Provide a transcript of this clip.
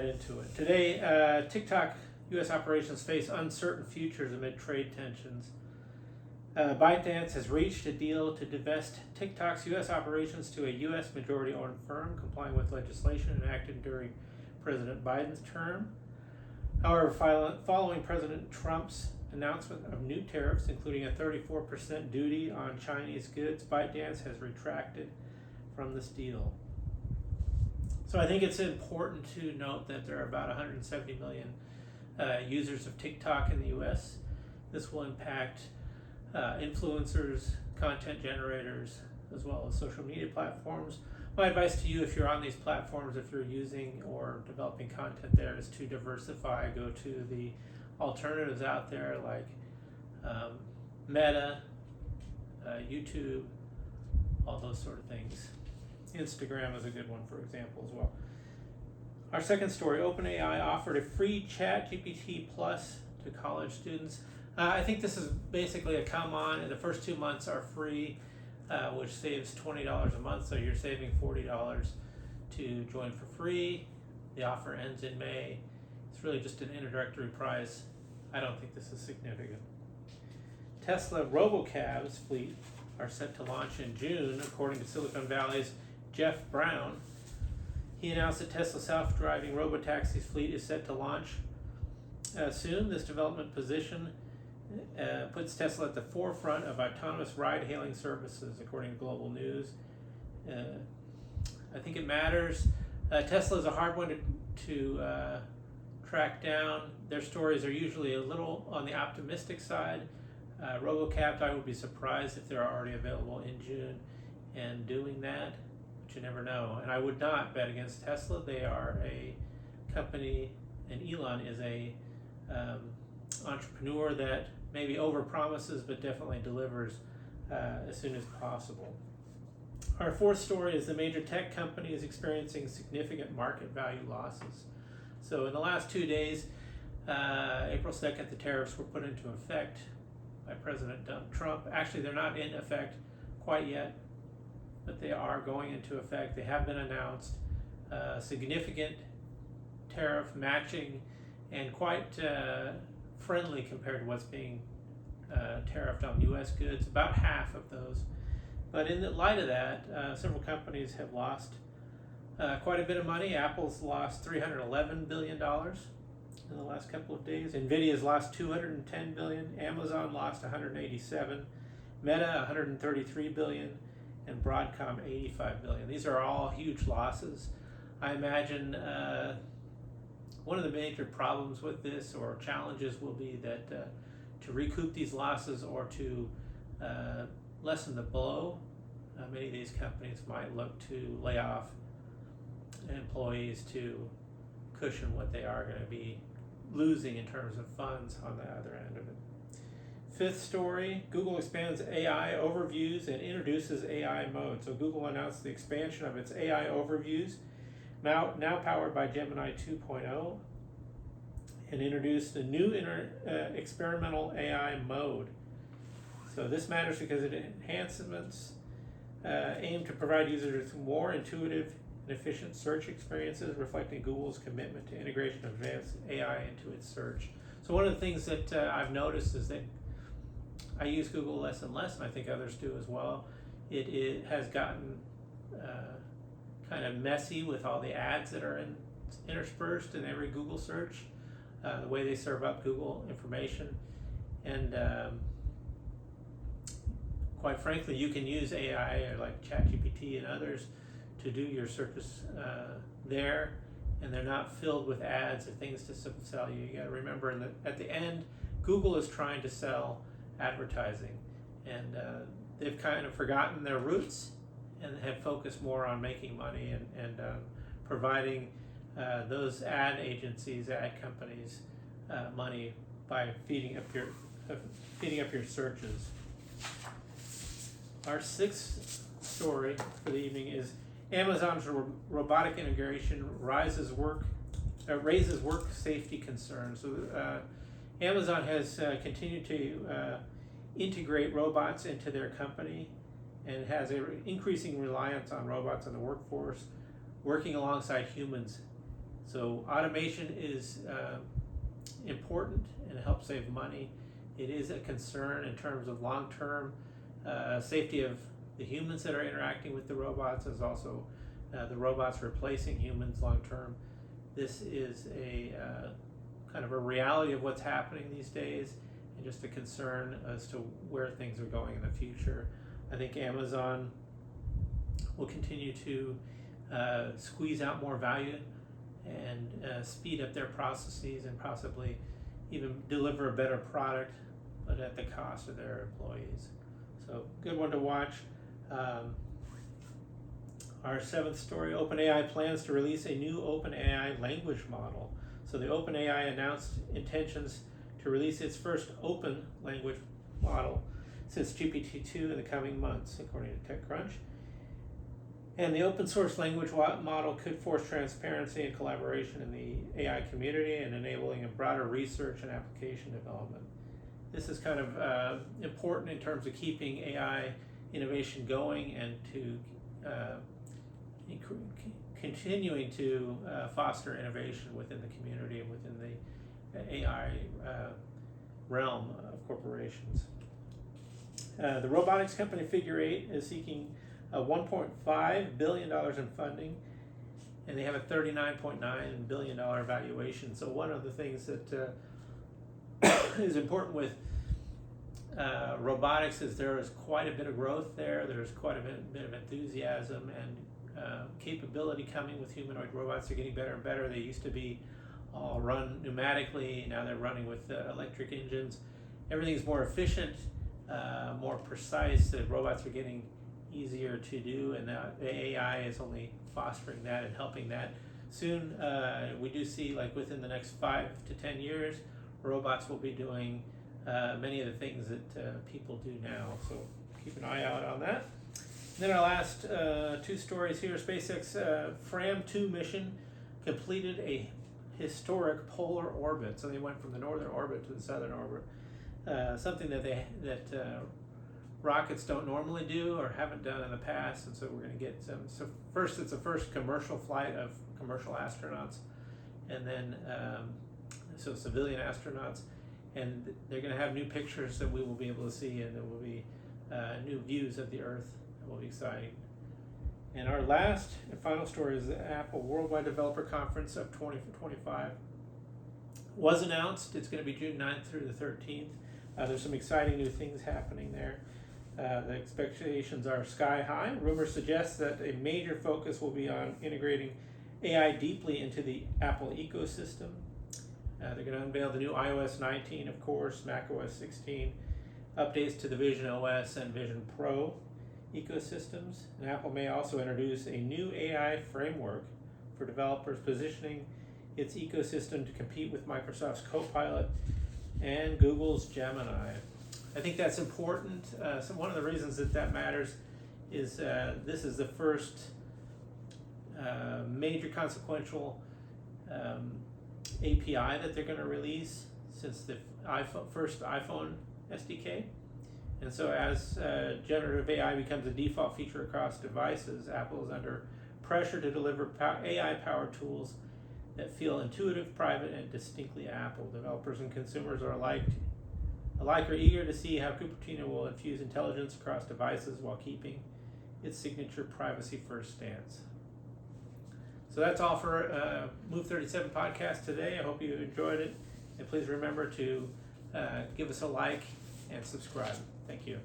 into it. Today, TikTok U.S. operations face uncertain futures amid trade tensions. ByteDance has reached a deal to divest TikTok's U.S. operations to a U.S. majority-owned firm, complying with legislation enacted during President Biden's term. However, following President Trump's announcement of new tariffs, including a 34% duty on Chinese goods, ByteDance has retracted from this deal. So I think it's important to note that there are about 170 million users of TikTok in the U.S. This will impact influencers, content generators, as well as social media platforms. My advice to you, if you're on these platforms, if you're using or developing content there, is to diversify. Go to the alternatives out there like Meta, YouTube, all those sort of things. Instagram is a good one, for example, as well. Our second story, OpenAI offered a free ChatGPT Plus to college students. I think this is basically a come on. The first 2 months are free, which saves $20 a month, so you're saving $40 to join for free. The offer ends in May. It's really just an introductory price. I don't think this is significant. Tesla Robocabs fleet are set to launch in June, according to Silicon Valley's Jeff Brown. He announced that Tesla's self-driving robotaxi fleet is set to launch soon. This development position puts Tesla at the forefront of autonomous ride-hailing services, according to Global News. I think it matters. Tesla is a hard one to track down. Their stories are usually a little on the optimistic side. Robocabs, I would be surprised if they're already available in June and doing that, but you never know. And I would not bet against Tesla. They are a company, and Elon is a entrepreneur that maybe overpromises but definitely delivers as soon as possible. Our fourth story is the major tech company is experiencing significant market value losses. So in the last 2 days, April 2nd, the tariffs were put into effect by President Trump. Actually, they're not in effect quite yet, but they are going into effect. They have been announced. Significant tariff matching and quite friendly compared to what's being tariffed on U.S. goods, about half of those. But in the light of that, several companies have lost quite a bit of money. Apple's lost $311 billion in the last couple of days. Nvidia's lost $210 billion. Amazon lost $187. Meta $133 billion. And Broadcom $85 billion. These are all huge losses. I imagine one of the major problems with this or challenges will be that to recoup these losses or to lessen the blow, many of these companies might look to lay off employees to cushion what they are going to be losing in terms of funds on the other end of it. Fifth story, Google expands AI overviews and introduces AI mode. So Google announced the expansion of its AI overviews, now powered by Gemini 2.0, and introduced a new experimental AI mode. So this matters because it enhancements aim to provide users with more intuitive and efficient search experiences, reflecting Google's commitment to integration of advanced AI into its search. So one of the things that I've noticed is that I use Google less and less, and I think others do as well. It has gotten kind of messy with all the ads that are interspersed in every Google search, the way they serve up Google information. And quite frankly, you can use AI like ChatGPT and others to do your searches there, and they're not filled with ads or things to sell you. You got to remember, at the end, Google is trying to sell advertising, and they've kind of forgotten their roots and have focused more on making money and providing those ad agencies, ad companies, money by feeding up your searches. Our sixth story for the evening is Amazon's robotic integration raises work safety concerns. So Amazon has continued to integrate robots into their company and has an increasing reliance on robots in the workforce, working alongside humans. So automation is important and helps save money. It is a concern in terms of long-term safety of the humans that are interacting with the robots, as also the robots replacing humans long-term. This is a kind of a reality of what's happening these days, and just a concern as to where things are going in the future. I think Amazon will continue to squeeze out more value and speed up their processes and possibly even deliver a better product, but at the cost of their employees. So good one to watch. Our seventh story, OpenAI plans to release a new OpenAI language model. So the OpenAI announced intentions to release its first open language model since GPT-2 in the coming months, according to TechCrunch. And the open source language model could force transparency and collaboration in the AI community and enabling a broader research and application development. This is kind of important in terms of keeping AI innovation going and to continuing to foster innovation within the community and within the AI realm of corporations. The robotics company Figure 8 is seeking $1.5 billion in funding, and they have a $39.9 billion valuation. So one of the things that is important with robotics is there is quite a bit of growth there. There's quite a bit of enthusiasm and capability coming with humanoid robots. They're getting better and better. They used to be all run pneumatically. Now they're running with electric engines. Everything's more efficient, more precise. The robots are getting easier to do, and the AI is only fostering that and helping that. Soon, we do see, like within the next 5 to 10 years, robots will be doing many of the things that people do now. So keep an eye out on that. Then our last two stories here. SpaceX Fram-2 mission completed a historic polar orbit. So they went from the northern orbit to the southern orbit, something that rockets don't normally do or haven't done in the past. And so we're going to get some. So first, it's the first commercial flight of commercial astronauts, and then so civilian astronauts, and they're going to have new pictures that we will be able to see, and there will be new views of the Earth. That will be exciting. And our last and final story is the Apple Worldwide Developer Conference of 2025 was announced. It's going to be June 9th through the 13th. There's some exciting new things happening there. The expectations are sky high. Rumors suggest that a major focus will be on integrating AI deeply into the Apple ecosystem. They're going to unveil the new iOS 19, of course, macOS 16, updates to the Vision OS and Vision Pro ecosystems. And Apple may also introduce a new AI framework for developers, positioning its ecosystem to compete with Microsoft's Copilot and Google's Gemini. I think that's important. So one of the reasons that matters is this is the first major consequential API that they're going to release since the first iPhone SDK. And so as generative AI becomes a default feature across devices, Apple is under pressure to deliver AI-powered tools that feel intuitive, private, and distinctly Apple. Developers and consumers are alike are eager to see how Cupertino will infuse intelligence across devices while keeping its signature privacy-first stance. So that's all for Move 37 podcast today. I hope you enjoyed it. And please remember to give us a like and subscribe. Thank you.